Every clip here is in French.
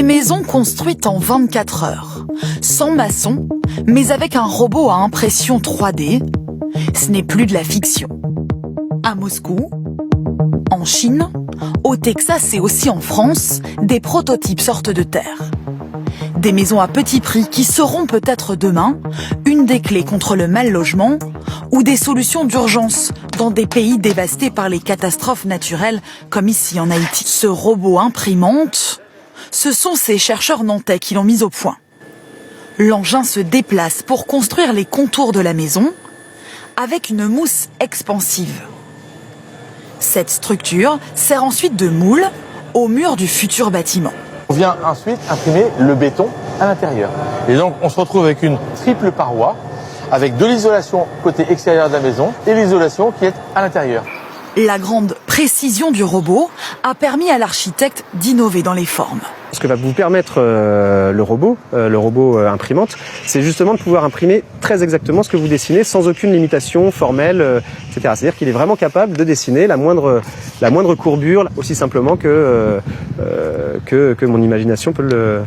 Des maisons construites en 24 heures, sans maçon, mais avec un robot à impression 3D, ce n'est plus de la fiction. À Moscou, en Chine, au Texas et aussi en France, des prototypes sortent de terre. Des maisons à petit prix qui seront peut-être demain une des clés contre le mal logement ou des solutions d'urgence dans des pays dévastés par les catastrophes naturelles comme ici en Haïti. Ce robot imprimante, ce sont ces chercheurs nantais qui l'ont mis au point. L'engin se déplace pour construire les contours de la maison avec une mousse expansive. Cette structure sert ensuite de moule au mur du futur bâtiment. On vient ensuite imprimer le béton à l'intérieur. Et donc on se retrouve avec une triple paroi, avec de l'isolation côté extérieur de la maison et l'isolation qui est à l'intérieur. La grande précision du robot a permis à l'architecte d'innover dans les formes. Ce que va vous permettre le robot imprimante, c'est justement de pouvoir imprimer très exactement ce que vous dessinez sans aucune limitation formelle, etc. C'est-à-dire qu'il est vraiment capable de dessiner la moindre courbure aussi simplement que mon imagination peut le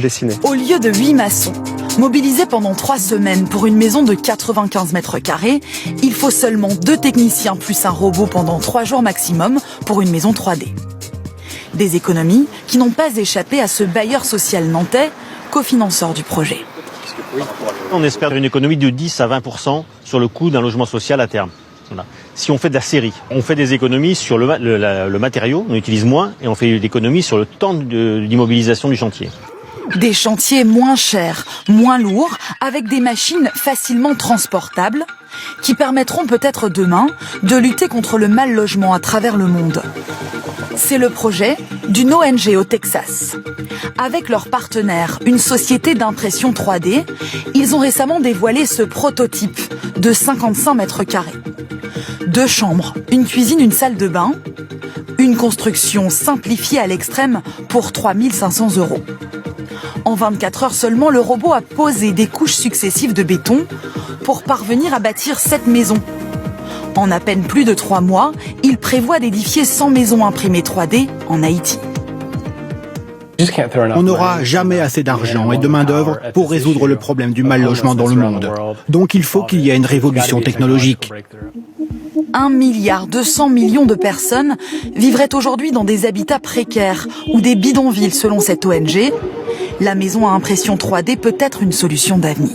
dessiner. Au lieu de 8 maçons, mobilisés pendant 3 semaines pour une maison de 95 mètres carrés, il faut seulement 2 techniciens plus un robot pendant 3 jours maximum pour une maison 3D. Des économies qui n'ont pas échappé à ce bailleur social nantais, cofinanceur du projet. On espère une économie de 10 à 20% sur le coût d'un logement social à terme. Voilà. Si on fait de la série, on fait des économies sur le matériau, on utilise moins, et on fait des économies sur le temps d'immobilisation du chantier. Des chantiers moins chers, moins lourds, avec des machines facilement transportables, qui permettront peut-être demain de lutter contre le mal logement à travers le monde. C'est le projet d'une ONG au Texas. Avec leur partenaire, une société d'impression 3D, ils ont récemment dévoilé ce prototype de 55 mètres carrés. 2 chambres, une cuisine, une salle de bain, une construction simplifiée à l'extrême pour 3 500 €. En 24 heures seulement, le robot a posé des couches successives de béton pour parvenir à bâtir 7 maisons. En à peine plus de 3 mois, il prévoit d'édifier 100 maisons imprimées 3D en Haïti. On n'aura jamais assez d'argent et de main-d'œuvre pour résoudre le problème du mal logement dans le monde. Donc il faut qu'il y ait une révolution technologique. 1,2 milliard de personnes vivraient aujourd'hui dans des habitats précaires ou des bidonvilles selon cette ONG. La maison à impression 3D peut être une solution d'avenir.